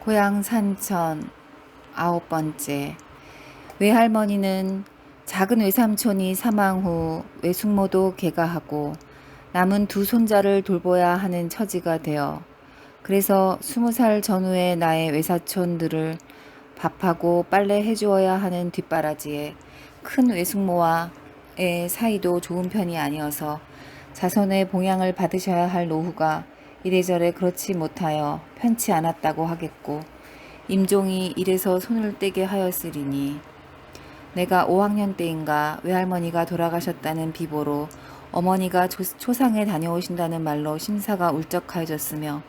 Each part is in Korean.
고향 산천 9번째. 외할머니는 작은 외삼촌이 사망 후 외숙모도 개가하고 남은 두 손자를 돌보아야 하는 처지가 되어 그래서 20살 전후의 나의 외사촌들을 밥하고 빨래 해주어야 하는 뒷바라지에 큰 외숙모와의 사이도 좋은 편이 아니어서 자손의 봉양을 받으셔야 할 노후가 이래저래 그렇지 못하여 편치 않았다고 하겠고 임종이 이래서 손을 떼게 하였으리니 내가 5학년 때인가 외할머니가 돌아가셨다는 비보로 어머니가 초상에 다녀오신다는 말로 심사가 울적하여졌으며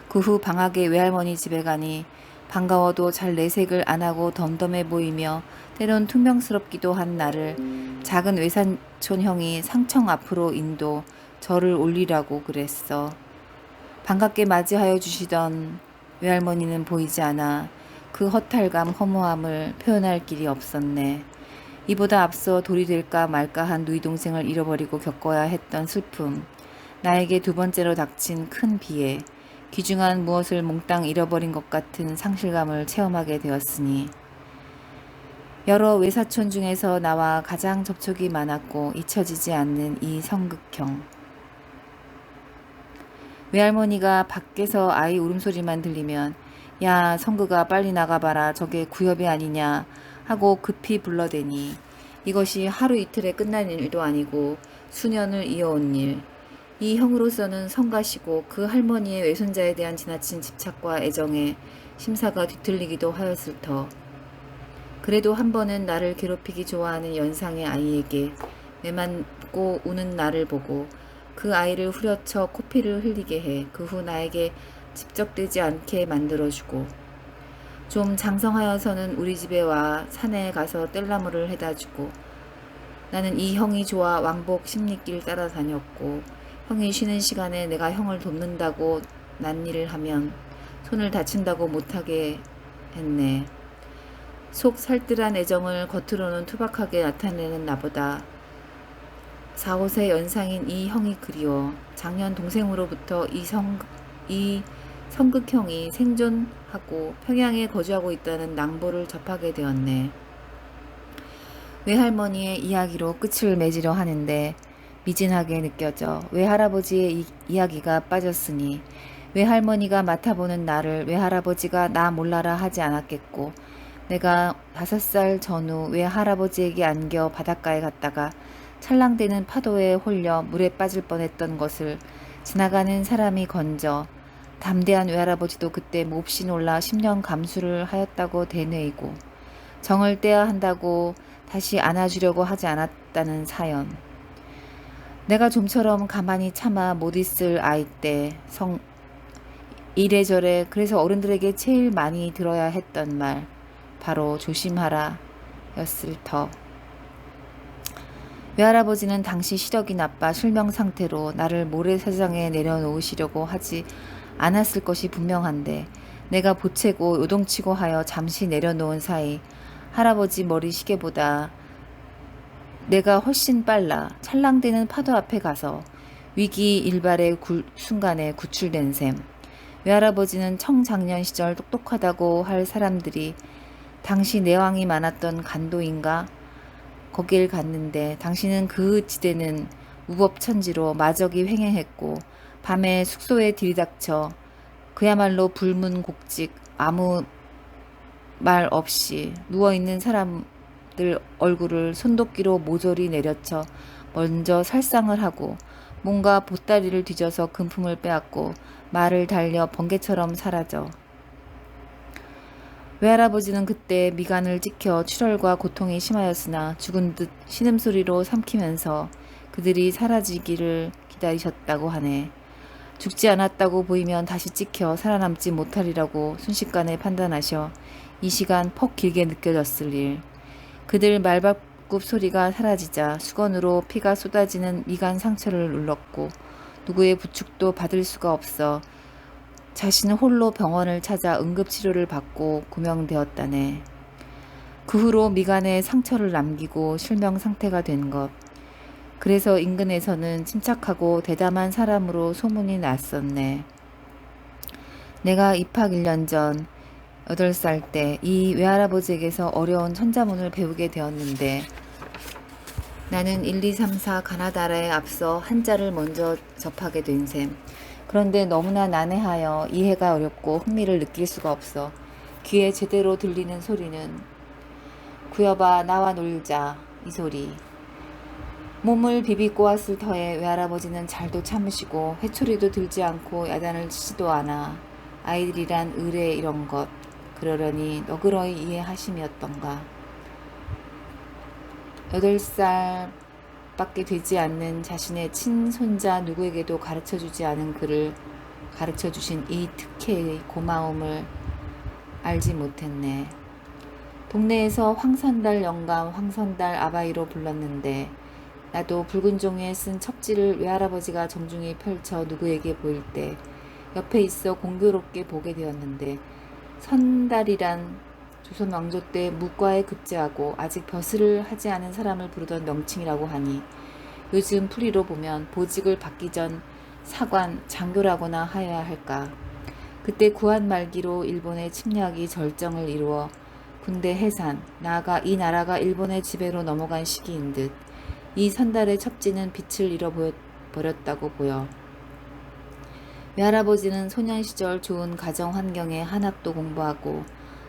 그 후 방학에 외할머니 집에 가니 반가워도 잘 내색을 안 하고 덤덤해 보이며 때론 퉁명스럽기도 한 나를 작은 외삼촌 형이 상청 앞으로 인도 절을 올리라고 그랬어. 반갑게 맞이하여 주시던 외할머니는 보이지 않아 그 허탈감 허무함을 표현할 길이 없었네. 이보다 앞서 돌이 될까 말까 한 누이 동생을 잃어버리고 겪어야 했던 슬픔, 나에게 두 번째로 닥친 큰 비애, 귀중한 무엇을 몽땅 잃어버린 것 같은 상실감을 체험하게 되었으니 여러 외사촌 중에서 나와 가장 접촉이 많았고 잊혀지지 않는 이 성극형. 외할머니가 밖에서 아이 울음소리만 들리면 야 성극아 빨리 나가봐라 저게 구엽이 아니냐 하고 급히 불러대니 이것이 하루 이틀에 끝난 일도 아니고 수년을 이어온 일. 이 형으로서는 성가시고 그 할머니의 외손자에 대한 지나친 집착과 애정에 심사가 뒤틀리기도 하였을 터. 그래도 한 번은 나를 괴롭히기 좋아하는 연상의 아이에게 매맞고 우는 나를 보고 그 아이를 후려쳐 코피를 흘리게 해 그 후 나에게 집적되지 않게 만들어주고 좀 장성하여서는 우리 집에 와 산에 가서 뗄나무를 해다주고 나는 이 형이 좋아 왕복 10리길 따라다녔고 형이 쉬는 시간에 내가 형을 돕는다고 난일을 하면 손을 다친다고 못하게 했네. 속 살뜰한 애정을 겉으로는 투박하게 나타내는 나보다 4, 5세 연상인 이 형이 그리워 작년 동생으로부터 이 성극형이 생존하고 평양에 거주하고 있다는 낭보를 접하게 되었네. 외할머니의 이야기로 끝을 맺으려 하는데 미진하게 느껴져 외할아버지의 이야기가 빠졌으니 외할머니가 맡아보는 나를 외할아버지가 나 몰라라 하지 않았겠고 내가 5살 전후 외할아버지에게 안겨 바닷가에 갔다가 찰랑대는 파도에 홀려 물에 빠질 뻔했던 것을 지나가는 사람이 건져 담대한 외할아버지도 그때 몹시 놀라 10년 감수를 하였다고 되뇌이고 정을 떼야 한다고 다시 안아주려고 하지 않았다는 사연. 내가 좀처럼 가만히 참아 못 있을 아이 때 이래저래 그래서 어른들에게 제일 많이 들어야 했던 말 바로 조심하라 였을 터. 외할아버지는 당시 시력이 나빠 실명 상태로 나를 모래사장에 내려놓으시려고 하지 않았을 것이 분명한데 내가 보채고 요동치고 하여 잠시 내려놓은 사이 할아버지 머리 시계보다 내가 훨씬 빨라 찰랑대는 파도 앞에 가서 위기 일발의 순간에 구출된 셈. 외할아버지는 청장년 시절 똑똑하다고 할 사람들이 당시 내왕이 많았던 간도인가? 거길 갔는데 당신은 그 지대는 우법천지로 마적이 횡행했고 밤에 숙소에 들이닥쳐 그야말로 불문곡직 아무 말 없이 누워있는 사람들 얼굴을 손도끼로 모조리 내려쳐 먼저 살상을 하고 뭔가 보따리를 뒤져서 금품을 빼앗고 말을 달려 번개처럼 사라져. 외할아버지는 그때 미간을 찍혀 출혈과 고통이 심하였으나 죽은 듯 신음소리로 삼키면서 그들이 사라지기를 기다리셨다고 하네. 죽지 않았다고 보이면 다시 찍혀 살아남지 못하리라고 순식간에 판단하셔 이 시간 퍽 길게 느껴졌을 일. 그들 말발굽 소리가 사라지자 수건으로 피가 쏟아지는 미간 상처를 눌렀고 누구의 부축도 받을 수가 없어 자신은 홀로 병원을 찾아 응급치료를 받고 구명되었다네. 그 후로 미간에 상처를 남기고 실명 상태가 된 것. 그래서 인근에서는 침착하고 대담한 사람으로 소문이 났었네. 내가 입학 1년 전 8살 때 이 외할아버지에게서 어려운 천자문을 배우게 되었는데 나는 1, 2, 3, 4 가나다라에 앞서 한자를 먼저 접하게 된 셈. 그런데 너무나 난해하여 이해가 어렵고 흥미를 느낄 수가 없어. 귀에 제대로 들리는 소리는 구여봐 나와 놀자 이 소리. 몸을 비비고 왔을 터에 외할아버지는 잘도 참으시고 회초리도 들지 않고 야단을 치지도 않아. 아이들이란 의뢰 이런 것 그러려니 너그러이 이해하심이었던가. 8살밖에 되지 않는 자신의 친손자 누구에게도 가르쳐주지 않은 그를 가르쳐주신 이 특혜의 고마움을 알지 못했네. 동네에서 황선달 영감, 황선달 아바이로 불렀는데 나도 붉은 종이에 쓴 첩지를 외할아버지가 정중히 펼쳐 누구에게 보일 때 옆에 있어 공교롭게 보게 되었는데 선달이란 조선 왕조 때 무과에 급제하고 아직 벼슬을 하지 않은 사람을 부르던 명칭이라고 하니 요즘 풀이로 보면 보직을 받기 전 사관, 장교라거나 하여야 할까. 그때 구한 말기로 일본의 침략이 절정을 이루어 군대 해산, 나아가 이 나라가 일본의 지배로 넘어간 시기인 듯 이 선달의 첩지는 빛을 잃어버렸다고 보여. 외할아버지는 소년 시절 좋은 가정 환경에 한학도 공부하고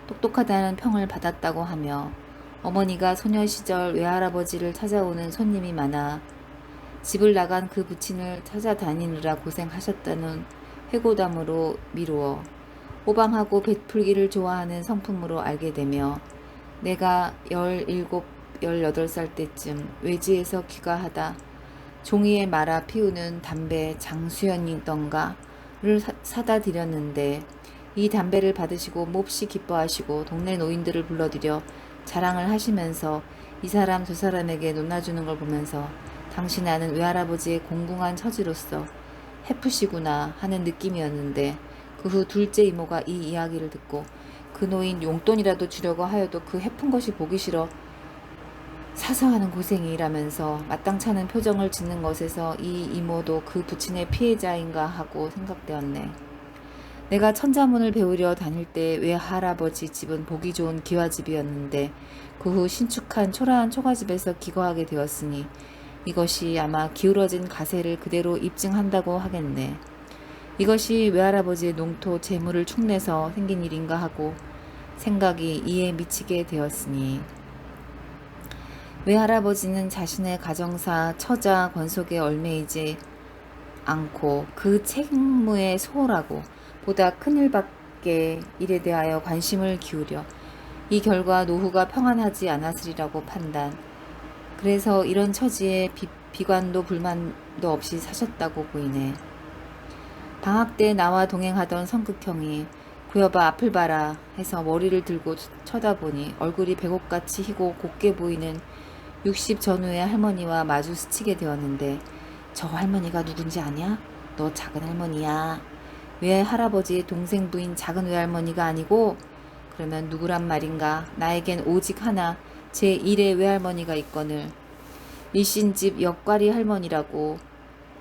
똑똑하다는 평을 받았다고 하며 어머니가 소년 시절 외할아버지를 찾아오는 손님이 많아 집을 나간 그 부친을 찾아다니느라 고생하셨다는 회고담으로 미루어 호방하고 베풀기를 좋아하는 성품으로 알게 되며 내가 17, 18살 때쯤 외지에서 귀가하다 종이에 말아 피우는 담배 장수연이던가를 사다 드렸는데 이 담배를 받으시고 몹시 기뻐하시고 동네 노인들을 불러들여 자랑을 하시면서 이 사람 저 사람에게 논아주는 걸 보면서 당신 아는 외할아버지의 공공한 처지로서 해프시구나 하는 느낌이었는데 그 후 둘째 이모가 이 이야기를 듣고 그 노인 용돈이라도 주려고 하여도 그 해픈 것이 보기 싫어 사서 하는 고생이라면서 마땅찮은 표정을 짓는 것에서 이 이모도 그 부친의 피해자인가 하고 생각되었네. 내가 천자문을 배우려 다닐 때 외할아버지 집은 보기 좋은 기와집이었는데 그 후 신축한 초라한 초가집에서 기거하게 되었으니 이것이 아마 기울어진 가세를 그대로 입증한다고 하겠네. 이것이 외할아버지의 농토 재물을 축내서 생긴 일인가 하고 생각이 이에 미치게 되었으니 외할아버지는 자신의 가정사 처자 권속에 얽매이지 않고 그 책무에 소홀하고 보다 큰일밖에 일에 대하여 관심을 기울여 이 결과 노후가 평안하지 않았으리라고 판단. 그래서 이런 처지에 비관도 불만도 없이 사셨다고 보이네. 방학 때 나와 동행하던 성극형이 구여봐 앞을 봐라 해서 머리를 들고 쳐다보니 얼굴이 백옥같이 희고 곱게 보이는 60 전후의 할머니와 마주 스치게 되었는데 저 할머니가 누군지 아냐? 너 작은 할머니야. 외할아버지의 동생 부인 작은 외할머니가 아니고? 그러면 누구란 말인가? 나에겐 오직 하나 제1의 외할머니가 있거늘 일신집 역과리 할머니라고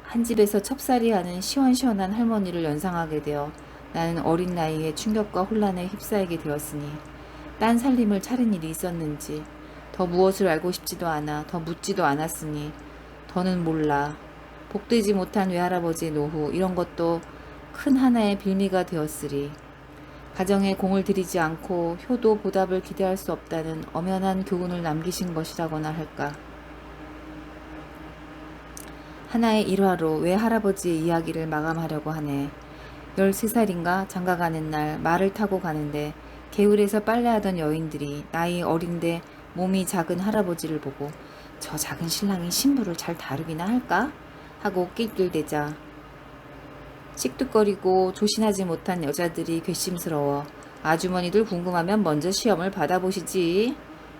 한 집에서 첩살이하는 시원시원한 할머니를 연상하게 되어 나는 어린 나이에 충격과 혼란에 휩싸이게 되었으니 딴 살림을 차린 일이 있었는지 더 무엇을 알고 싶지도 않아 더 묻지도 않았으니 더는 몰라. 복되지 못한 외할아버지의 노후 이런 것도 큰 하나의 빌미가 되었으리. 가정에 공을 들이지 않고 효도 보답을 기대할 수 없다는 엄연한 교훈을 남기신 것이라고나 할까. 하나의 일화로 외할아버지의 이야기를 마감하려고 하네. 13살인가 장가 가는 날 말을 타고 가는데 개울에서 빨래하던 여인들이 나이 어린데 몸이 작은 할아버지를 보고 저 작은 신랑이 신부를 잘 다루기나 할까? 하고 낄낄대자 씩뚝거리고 조신하지 못한 여자들이 괘씸스러워 아주머니들 궁금하면 먼저 시험을 받아보시지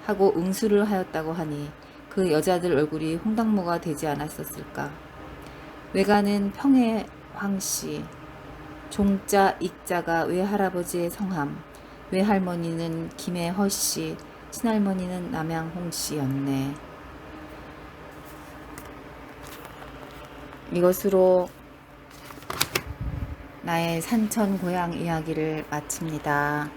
하고 응수를 하였다고 하니 그 여자들 얼굴이 홍당무가 되지 않았었을까. 외가는 평해황씨, 종자 익자가 외할아버지의 성함, 외할머니는 김해허씨, 친할머니는 남양홍씨였네. 이것으로 나의 산천 고향 이야기를 마칩니다.